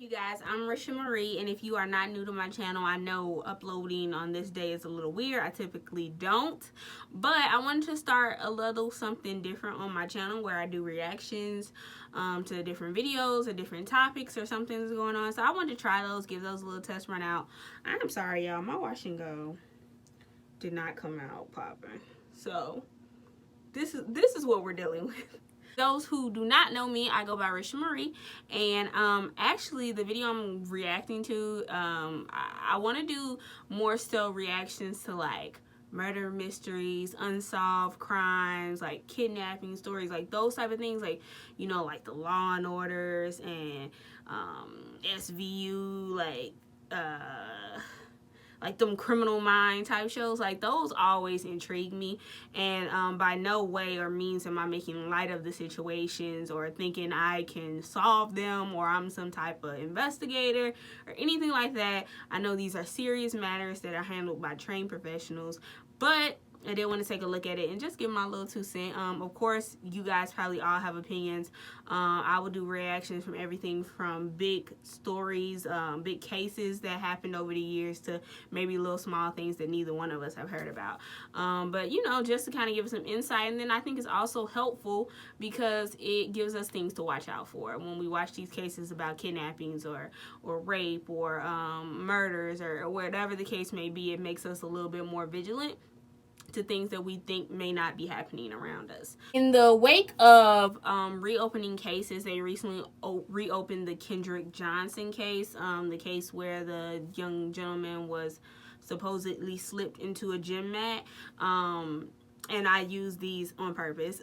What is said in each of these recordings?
You guys, I'm Risha Marie, and if you are not new to my channel, I know uploading on this day is a little weird. I typically don't, but I wanted to start a little something different on my channel where I do reactions to different videos or different topics or something's going on. So I wanted to try those, give those a little test run out. I'm sorry, y'all, my wash and go did not come out popping. So this is what we're dealing with. Those who do not know me, I go by Risha Marie, and actually the video I'm reacting to, I want to do more so reactions to like murder mysteries, unsolved crimes, like kidnapping stories, like those type of things, like, you know, like the Law and Orders and SVU, like them Criminal Mind type shows. Like those always intrigue me, and by no way or means am I making light of the situations or thinking I can solve them or I'm some type of investigator or anything like that. I know these are serious matters that are handled by trained professionals, but I did want to take a look at it and just give my little 2 cents. Of course, you guys probably all have opinions. I will do reactions from everything from big stories, big cases that happened over the years to maybe little small things that neither one of us have heard about. But, you know, just to kind of give some insight. And then I think it's also helpful because it gives us things to watch out for. When we watch these cases about kidnappings or rape or murders or whatever the case may be, it makes us a little bit more vigilant to things that we think may not be happening around us. In the wake of reopening cases, they recently reopened the Kenneka Jenkins case, the case where the young gentleman was supposedly slipped into a gym mat. And I use these on purpose.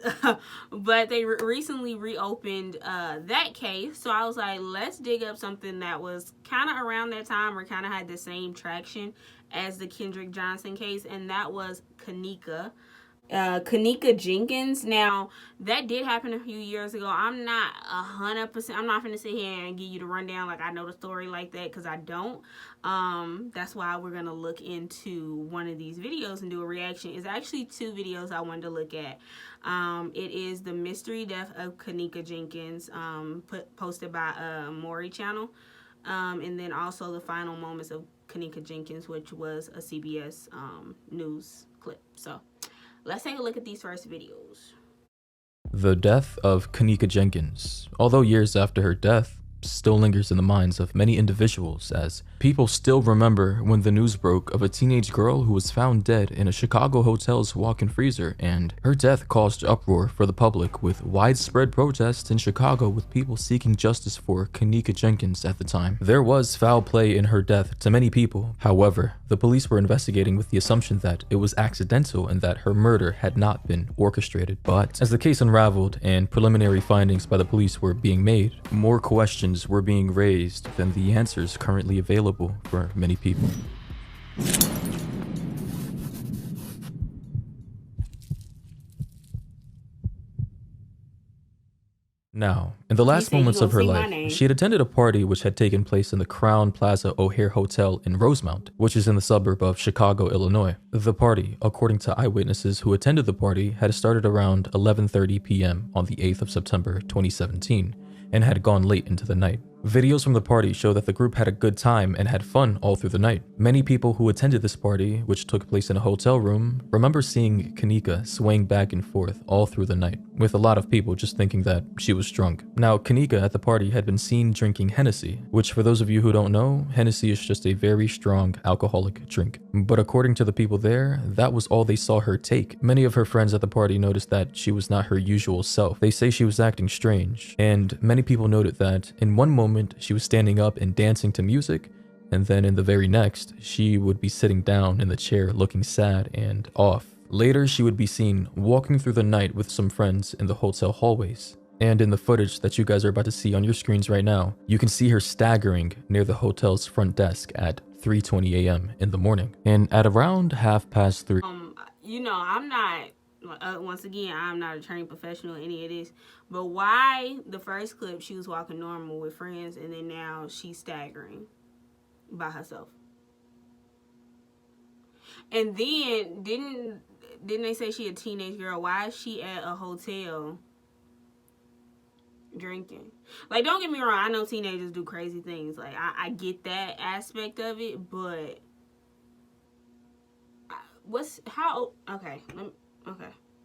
But they recently reopened that case. So I was like, let's dig up something that was kind of around that time or kind of had the same traction as the Kenneka Jenkins case. And that was Kaneka Jenkins. Now, that did happen a few years ago. I'm not 100%, I'm not going to sit here and give you the rundown like I know the story like that, because I don't. That's why we're going to look into one of these videos and do a reaction. It's actually 2 videos I wanted to look at. It is the mystery death of Kenneka Jenkins, posted by Maury channel. And then also the final moments of Kaneka Jenkins, which was a CBS news clip. So let's take a look at these first videos. The death of Kaneka Jenkins, although years after her death, still lingers in the minds of many individuals, as people still remember when the news broke of a teenage girl who was found dead in a Chicago hotel's walk-in freezer, and her death caused uproar for the public, with widespread protests in Chicago with people seeking justice for Kaneka Jenkins at the time. There was foul play in her death to many people. However, the police were investigating with the assumption that it was accidental and that her murder had not been orchestrated. But as the case unraveled and preliminary findings by the police were being made, more questions were being raised than the answers currently available for many people. Now, in the last moments of her life, she had attended a party which had taken place in the Crown Plaza O'Hare Hotel in Rosemount, which is in the suburb of Chicago, Illinois. The party, according to eyewitnesses who attended the party, had started around 11:30 p.m. on the 8th of September 2017 and had gone late into the night. Videos from the party show that the group had a good time and had fun all through the night. Many people who attended this party, which took place in a hotel room, remember seeing Kaneka swaying back and forth all through the night, with a lot of people just thinking that she was drunk. Now, Kaneka at the party had been seen drinking Hennessy, which for those of you who don't know, Hennessy is just a very strong alcoholic drink. But according to the people there, that was all they saw her take. Many of her friends at the party noticed that she was not her usual self. They say she was acting strange, and many people noted that in one moment she was standing up and dancing to music, and then in the very next, she would be sitting down in the chair looking sad and off. Later, she would be seen walking through the night with some friends in the hotel hallways. And in the footage that you guys are about to see on your screens right now, you can see her staggering near the hotel's front desk at 3:20 a.m. in the morning. And at around 3:30. You know, I'm not, once again, I'm not a trained professional in any of this, but why the first clip she was walking normal with friends and then now she's staggering by herself? And then didn't they say she a teenage girl? Why is she at a hotel drinking. Like, don't get me wrong, I know teenagers do crazy things. Like, I get that aspect of it, but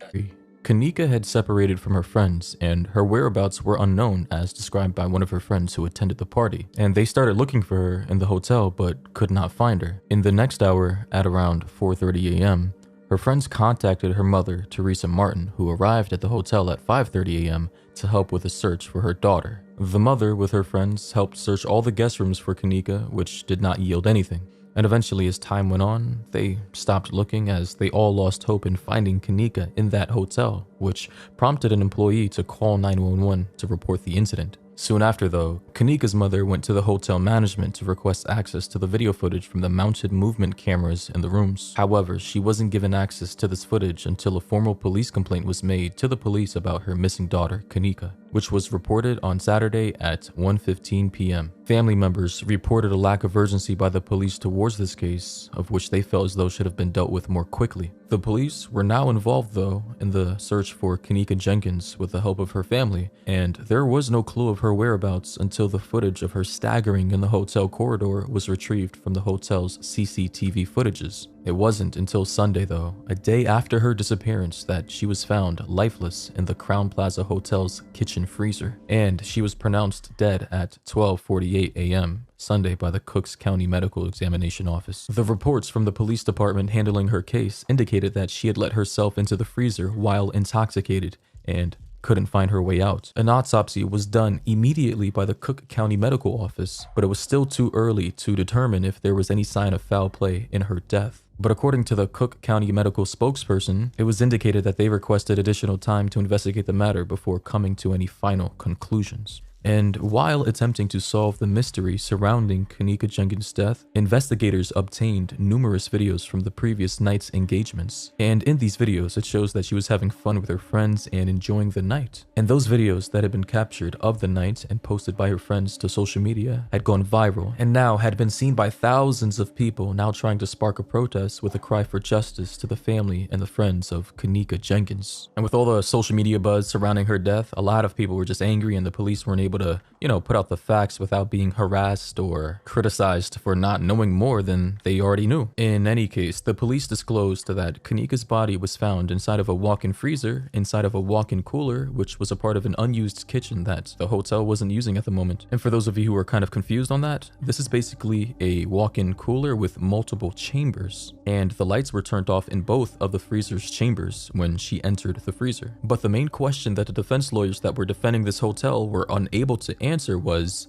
okay. Kaneka had separated from her friends, and her whereabouts were unknown as described by one of her friends who attended the party, and they started looking for her in the hotel but could not find her. In the next hour, at around 4:30 a.m., her friends contacted her mother, Teresa Martin, who arrived at the hotel at 5:30 a.m. to help with a search for her daughter. The mother, with her friends, helped search all the guest rooms for Kaneka, which did not yield anything. And eventually, as time went on, they stopped looking as they all lost hope in finding Kaneka in that hotel, which prompted an employee to call 911 to report the incident. Soon after, though, Kaneka's mother went to the hotel management to request access to the video footage from the mounted movement cameras in the rooms. However, she wasn't given access to this footage until a formal police complaint was made to the police about her missing daughter, Kaneka, which was reported on Saturday at 1:15 p.m. Family members reported a lack of urgency by the police towards this case, of which they felt as though should have been dealt with more quickly. The police were now involved, though, in the search for Kenneka Jenkins with the help of her family, and there was no clue of her whereabouts until the footage of her staggering in the hotel corridor was retrieved from the hotel's CCTV footages. It wasn't until Sunday, though, a day after her disappearance, that she was found lifeless in the Crown Plaza Hotel's kitchen freezer, and she was pronounced dead at 12:48 a.m. Sunday by the Cooks County Medical Examination Office. The reports from the police department handling her case indicated that she had let herself into the freezer while intoxicated and couldn't find her way out. An autopsy was done immediately by the Cook County Medical Office, but it was still too early to determine if there was any sign of foul play in her death. But according to the Cook County Medical spokesperson, it was indicated that they requested additional time to investigate the matter before coming to any final conclusions. And while attempting to solve the mystery surrounding Kaneka Jenkins' death, investigators obtained numerous videos from the previous night's engagements. And in these videos, it shows that she was having fun with her friends and enjoying the night. And those videos that had been captured of the night and posted by her friends to social media had gone viral and now had been seen by thousands of people, now trying to spark a protest with a cry for justice to the family and the friends of Kaneka Jenkins. And with all the social media buzz surrounding her death, a lot of people were just angry and the police weren't able to, put out the facts without being harassed or criticized for not knowing more than they already knew. In any case, the police disclosed that Kaneka's body was found inside of a walk-in freezer, inside of a walk-in cooler, which was a part of an unused kitchen that the hotel wasn't using at the moment. And for those of you who are kind of confused on that, this is basically a walk-in cooler with multiple chambers, and the lights were turned off in both of the freezer's chambers when she entered the freezer. But the main question that the defense lawyers that were defending this hotel were unable to answer was,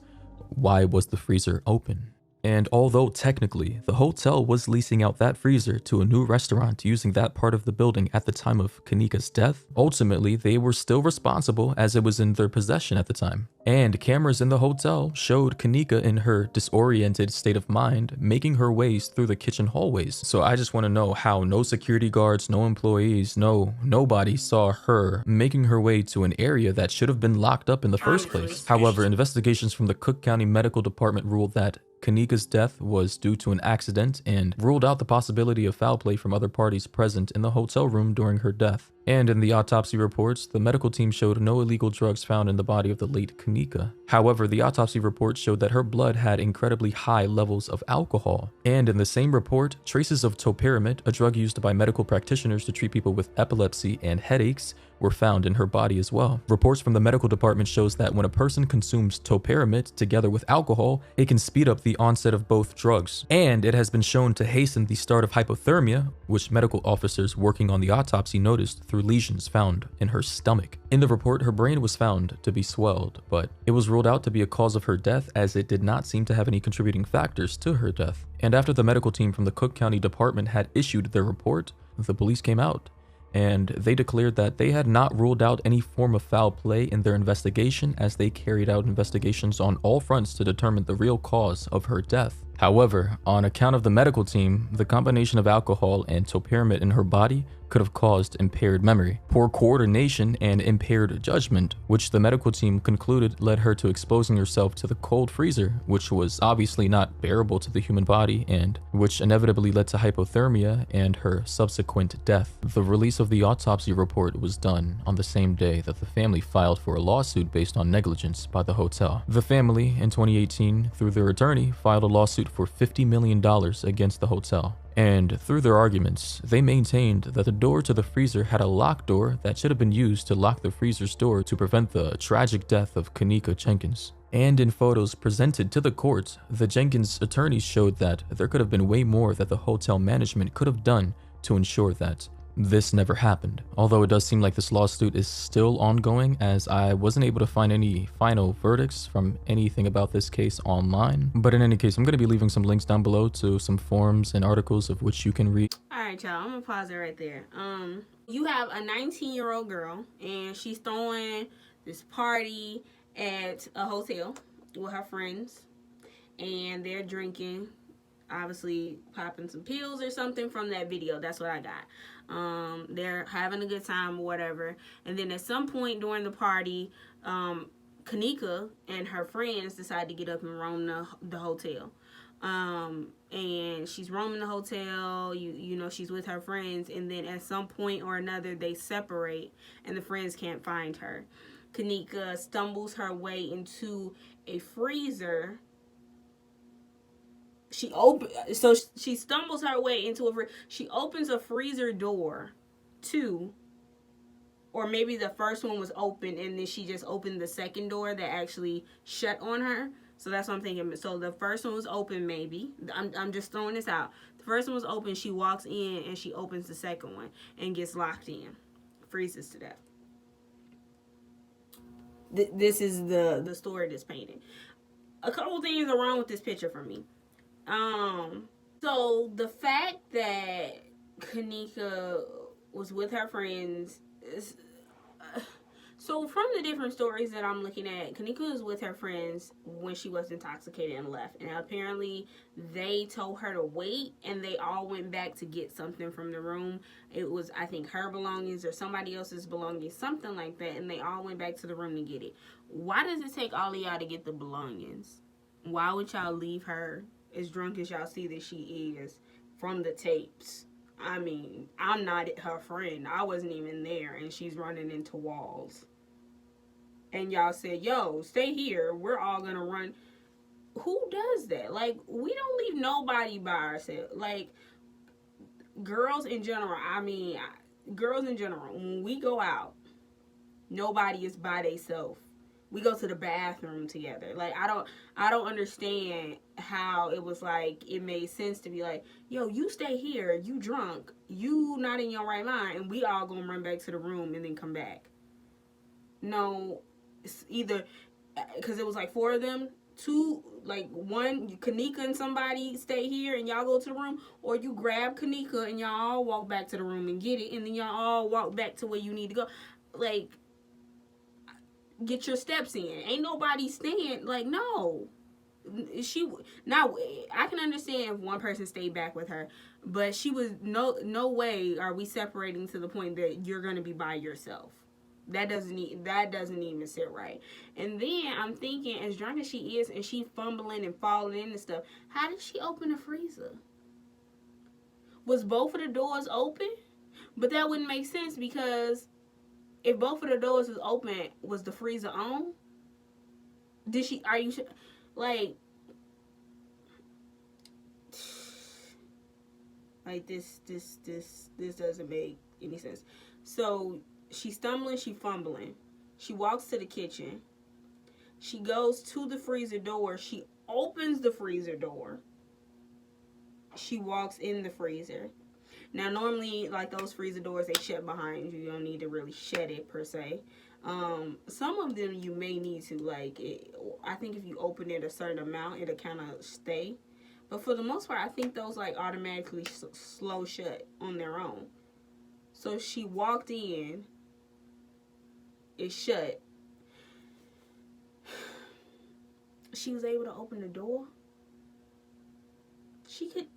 why was the freezer open? And although technically the hotel was leasing out that freezer to a new restaurant using that part of the building at the time of Kaneka's death, ultimately they were still responsible as it was in their possession at the time. And cameras in the hotel showed Kaneka in her disoriented state of mind making her ways through the kitchen hallways. So I just want to know how no security guards, no employees, nobody saw her making her way to an area that should have been locked up in the first place. However, investigations from the Cook County Medical Department ruled that Kaneka's death was due to an accident and ruled out the possibility of foul play from other parties present in the hotel room during her death. And in the autopsy reports, the medical team showed no illegal drugs found in the body of the late Kaneka. However, the autopsy report showed that her blood had incredibly high levels of alcohol. And in the same report, traces of topiramate, a drug used by medical practitioners to treat people with epilepsy and headaches, were found in her body as well. Reports from the medical department shows that when a person consumes topiramate together with alcohol, it can speed up the onset of both drugs. And it has been shown to hasten the start of hypothermia, which medical officers working on the autopsy noticed through lesions found in her stomach. In the report, her brain was found to be swelled, but it was ruled out to be a cause of her death as it did not seem to have any contributing factors to her death. And after the medical team from the Cook County Department had issued their report, the police came out and they declared that they had not ruled out any form of foul play in their investigation as they carried out investigations on all fronts to determine the real cause of her death. However, on account of the medical team, the combination of alcohol and topiramate in her body could have caused impaired memory, poor coordination, and impaired judgment, which the medical team concluded led her to exposing herself to the cold freezer, which was obviously not bearable to the human body and which inevitably led to hypothermia and her subsequent death. The release of the autopsy report was done on the same day that the family filed for a lawsuit based on negligence by the hotel. The family, in 2018, through their attorney, filed a lawsuit for $50 million against the hotel. And through their arguments, they maintained that the door to the freezer had a lock door that should have been used to lock the freezer's door to prevent the tragic death of Kenneka Jenkins. And in photos presented to the court, the Jenkins attorneys showed that there could have been way more that the hotel management could have done to ensure that this never happened. Although it does seem like this lawsuit is still ongoing, as I wasn't able to find any final verdicts from anything about this case online. But in any case, I'm going to be leaving some links down below to some forums and articles of which you can read. Alright, y'all, I'm gonna pause it right there. You have a 19-year-old girl, and she's throwing this party at a hotel with her friends, and they're drinking, obviously popping some pills or something from that video. That's what I got. They're having a good time or whatever, and then at some point during the party, Kenneka and her friends decide to get up and roam the hotel. And she's roaming the hotel, you know, she's with her friends, and then at some point or another they separate and the friends can't find her. Kenneka stumbles her way into a freezer. She stumbles her way into she opens a freezer door too, or maybe the first one was open and then she just opened the second door that actually shut on her. So that's what I'm thinking. So the first one was open, maybe. I'm just throwing this out. The first one was open, she walks in and she opens the second one and gets locked in, freezes to death. This is the story that's painted. A couple things are wrong with this picture for me. So the fact that Kenneka was with her friends is, so from the different stories that I'm looking at, Kenneka was with her friends when she was intoxicated and left, and apparently they told her to wait, and they all went back to get something from the room. It was, I think, her belongings or somebody else's belongings, something like that, and they all went back to the room to get it. Why does it take all of y'all to get the belongings? Why would y'all leave her as drunk as y'all see that she is from the tapes? I mean, I'm not her friend. I wasn't even there, and she's running into walls. And y'all said, yo, stay here. We're all gonna run. Who does that? Like, we don't leave nobody by ourselves. Like, girls in general, girls in general, when we go out, nobody is by themselves. We go to the bathroom together. Like, I don't understand how it was like, it made sense to be like, yo, you stay here, you drunk, you not in your right mind, and we all gonna run back to the room and then come back. No, it's either, because it was like 4 of them, 2, like 1, Kenneka and somebody stay here and y'all go to the room, or you grab Kenneka and y'all all walk back to the room and get it, and then y'all all walk back to where you need to go. Like, get your steps in. Ain't nobody staying. Like, no. Now, I can understand if one person stayed back with her, but she was, no way are we separating to the point that you're going to be by yourself. That doesn't even sit right. And then I'm thinking, as drunk as she is and she fumbling and falling in and stuff, how did she open the freezer? Was both of the doors open? But that wouldn't make sense, because if both of the doors was open, was the freezer on? Are you sure? Like this doesn't make any sense. So she's stumbling, she's fumbling. She walks to the kitchen. She goes to the freezer door. She opens the freezer door. She walks in the freezer. Now, normally, like, those freezer doors, they shut behind you. You don't need to really shut it, per se. Some of them you may need to, like, I think if you open it a certain amount, it'll kind of stay. But for the most part, I think those, like, automatically slow shut on their own. So she walked in. It's shut. She was able to open the door. She could...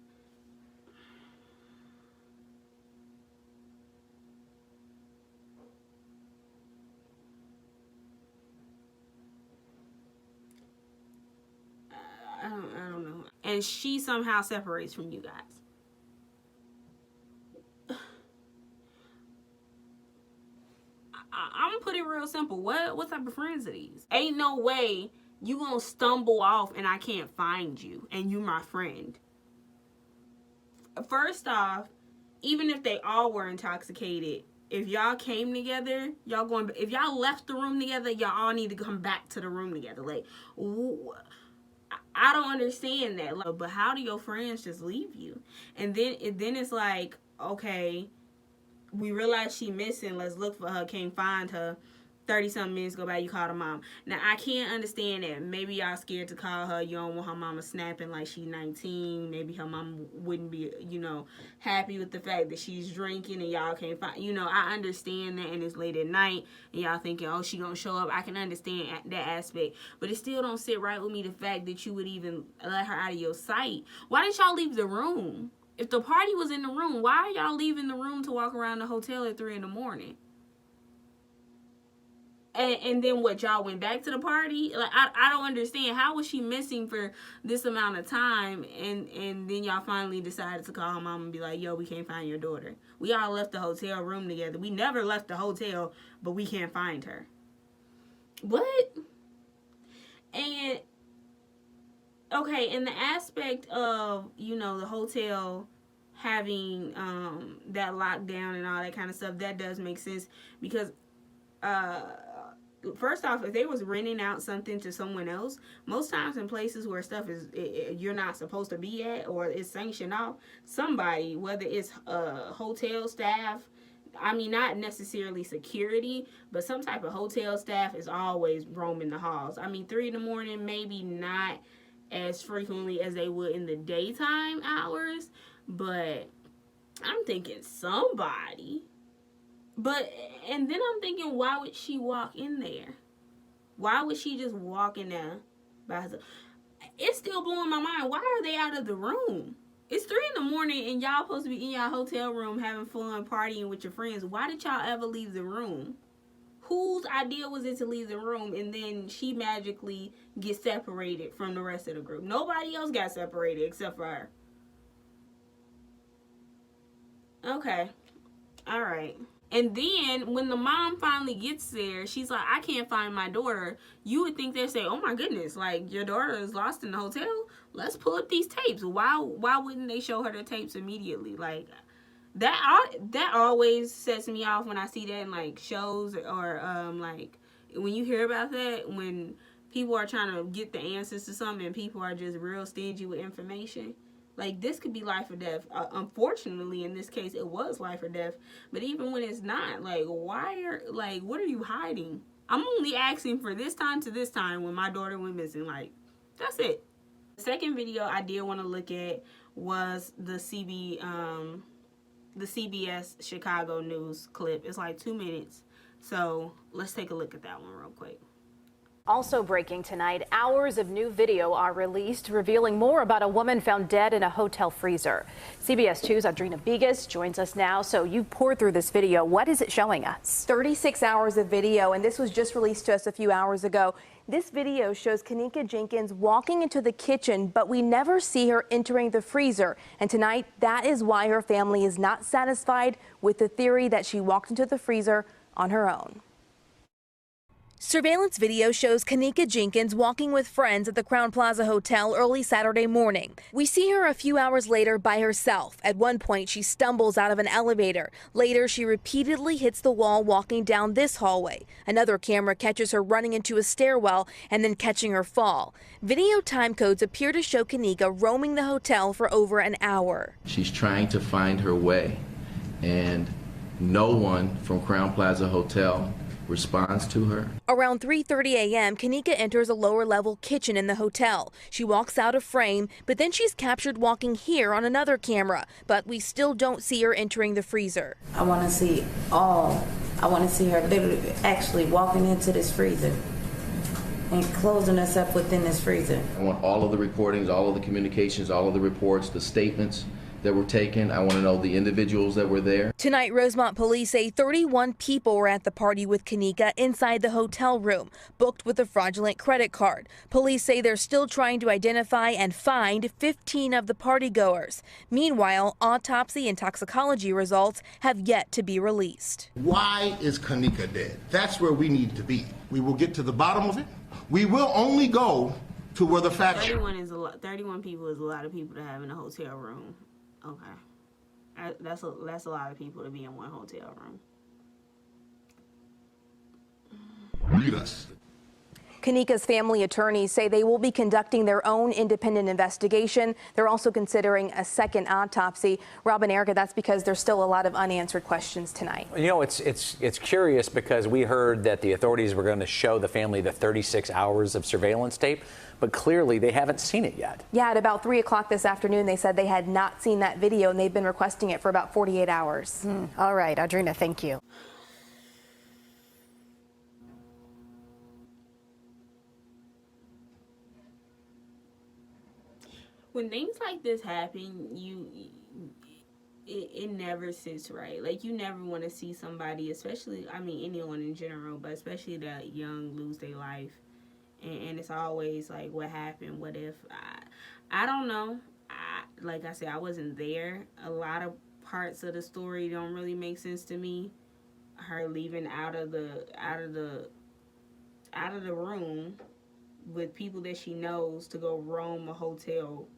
and she somehow separates from you guys. I'm gonna put it real simple. What type of friends are these? Ain't no way you gonna stumble off and I can't find you and you my friend. First off, even if they all were intoxicated, if y'all came together, if y'all left the room together, y'all all need to come back to the room together. Like, I don't understand that. Like, but how do your friends just leave you? And then it's like, okay, we realize she missing. Let's look for her. Can't find her. 30-something minutes go by, you call her mom. Now, I can't understand that. Maybe y'all scared to call her. You don't want her mama snapping like she's 19. Maybe her mom wouldn't be, happy with the fact that she's drinking and y'all can't find. I understand that, and it's late at night, and y'all thinking, oh, she gonna show up. I can understand that aspect. But it still don't sit right with me, the fact that you would even let her out of your sight. Why didn't y'all leave the room? If the party was in the room, why are y'all leaving the room to walk around the hotel at 3 in? And then what, y'all went back to the party? Like, I don't understand. How was she missing for this amount of time, and then y'all finally decided to call her mom and be like, yo, we can't find your daughter. We all left the hotel room together. We never left the hotel, but we can't find her. What? And, okay, in the aspect of, the hotel having that lockdown and all that kind of stuff, that does make sense, because first off, if they was renting out something to someone else, most times in places where stuff is you're not supposed to be at, or it's sanctioned off, somebody, whether it's hotel staff, I mean, not necessarily security, but some type of hotel staff is always roaming the halls. I mean, 3 in, maybe not as frequently as they would in the daytime hours, but I'm thinking somebody. And then I'm thinking, why would she walk in there? Why would she just walk in there by herself? It's still blowing my mind. Why are they out of the room? It's 3 in and y'all supposed to be in y'all hotel room having fun, partying with your friends. Why did y'all ever leave the room? Whose idea was it to leave the room and then she magically gets separated from the rest of the group? Nobody else got separated except for her. Okay. All right. And then when the mom finally gets there, she's like, I can't find my daughter. You would think they'd say, oh my goodness, like, your daughter is lost in the hotel? Let's pull up these tapes. Why wouldn't they show her the tapes immediately? Like, that always sets me off when I see that in, like, shows, or like when you hear about that, when people are trying to get the answers to something and people are just real stingy with information. Like, this could be life or death. Unfortunately, in this case, it was life or death. But even when it's not, like, what are you hiding? I'm only asking for this time to this time when my daughter went missing. Like, that's it. The second video I did want to look at was the CBS Chicago News clip. It's like 2 minutes. So let's take a look at that one real quick. Also breaking tonight, hours of new video are released revealing more about a woman found dead in a hotel freezer. CBS 2's Audrina Bigas joins us now. So you poured through this video. What is it showing us? 36 hours of video, and this was just released to us a few hours ago. This video shows Kenneka Jenkins walking into the kitchen, but we never see her entering the freezer. And tonight, that is why her family is not satisfied with the theory that she walked into the freezer on her own. Surveillance video shows Kaneka Jenkins walking with friends at the Crowne Plaza Hotel early Saturday morning. We see her a few hours later by herself. At one point, she stumbles out of an elevator. Later, she repeatedly hits the wall walking down this hallway. Another camera catches her running into a stairwell and then catching her fall. Video time codes appear to show Kaneka roaming the hotel for over an hour. She's trying to find her way, and no one from Crowne Plaza Hotel responds to her. Around 3:30 a.m., Kaneka enters a lower-level kitchen in the hotel. She walks out of frame, but then she's captured walking here on another camera. But we still don't see her entering the freezer. I want to see her literally actually walking into this freezer and closing us up within this freezer. I want all of the recordings, all of the communications, all of the reports, the statements that were taken. I want to know the individuals that were there. Tonight, Rosemont police say 31 people were at the party with Kenneka inside the hotel room, booked with a fraudulent credit card. Police say they're still trying to identify and find 15 of the partygoers. Meanwhile, autopsy and toxicology results have yet to be released. Why is Kenneka dead? That's where we need to be. We will get to the bottom of it. We will only go to where the facts. 31 people is a lot of people to have in a hotel room. Okay, that's a lot of people to be in one hotel room. Read us. Kenneka's family attorneys say they will be conducting their own independent investigation. They're also considering a second autopsy. Rob and Erica, that's because there's still a lot of unanswered questions tonight. You know, it's curious because we heard that the authorities were going to show the family the 36 hours of surveillance tape, but clearly they haven't seen it yet. Yeah, at about 3 o'clock this afternoon, they said they had not seen that video, and they've been requesting it for about 48 hours. All right, Audrina, thank you. When things like this happen, it never sits right. Like, you never want to see somebody, especially, I mean, anyone in general, but especially that young, lose their life. And it's always like, what happened? What if? I don't know. Like I said, I wasn't there. A lot of parts of the story don't really make sense to me. Her leaving out of the room with people that she knows to go roam a hotel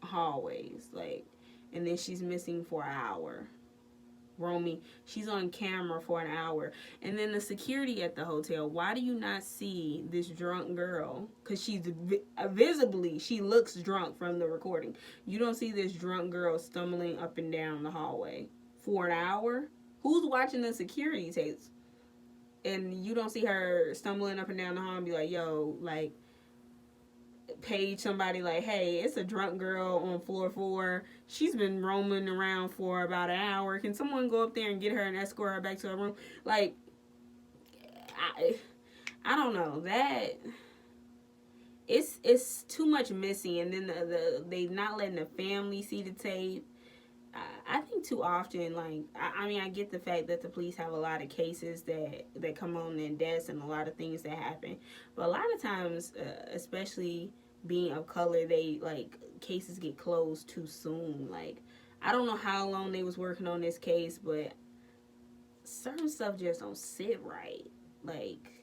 hallways, like, and then she's missing for an hour, roaming. She's on camera for an hour, and then the security at the hotel. Why do you not see this drunk girl? Because she's visibly, she looks drunk from the recording. You don't see this drunk girl stumbling up and down the hallway for an hour. Who's watching the security tapes? And you don't see her stumbling up and down the hall and be like, yo, like, page somebody like, hey, it's a drunk girl on floor 4. She's been roaming around for about an hour. Can someone go up there and get her and escort her back to her room? Like, I don't know. That it's too much missing. And then they not letting the family see the tape. I think too often, like, I mean, I get the fact that the police have a lot of cases that come on in deaths and a lot of things that happen. But a lot of times, especially being of color, cases get closed too soon. Like, I don't know how long they was working on this case, but certain stuff just don't sit right. Like,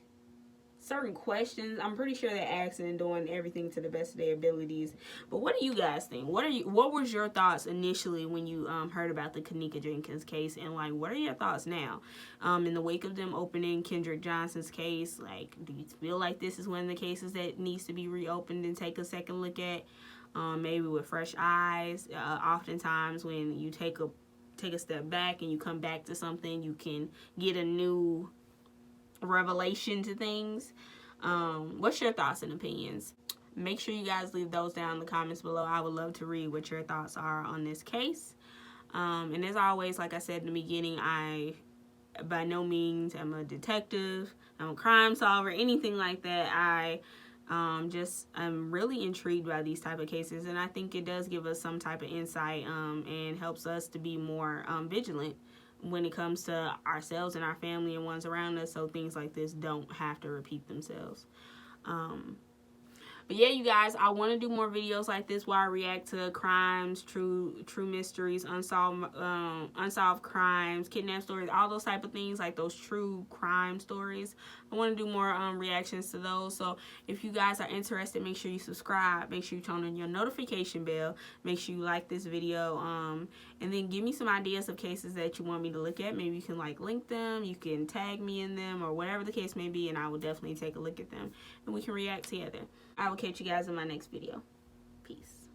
certain questions, I'm pretty sure they're asking and doing everything to the best of their abilities. But what do you guys think? What was your thoughts initially when you heard about the Kaneka Jenkins case, and like, what are your thoughts now in the wake of them opening Kendrick Johnson's case? Like, do you feel like this is one of the cases that needs to be reopened and take a second look at, maybe with fresh eyes? Oftentimes when you take a step back and you come back to something, you can get a new revelation to things. What's your thoughts and opinions? Make sure you guys leave those down in the comments below. I would love to read what your thoughts are on this case. And as always, like I said in the beginning, I by no means am a detective, I'm a crime solver, anything like that. I'm really intrigued by these type of cases, and I think it does give us some type of insight and helps us to be more vigilant when it comes to ourselves and our family and ones around us, so things like this don't have to repeat themselves. But yeah, you guys, I want to do more videos like this where I react to crimes, true mysteries, unsolved crimes, kidnap stories, all those type of things, like those true crime stories. I want to do more reactions to those. So if you guys are interested, make sure you subscribe, make sure you turn on your notification bell, make sure you like this video, and then give me some ideas of cases that you want me to look at. Maybe you can like link them, you can tag me in them, or whatever the case may be, and I will definitely take a look at them and we can react together. I will catch you guys in my next video. Peace.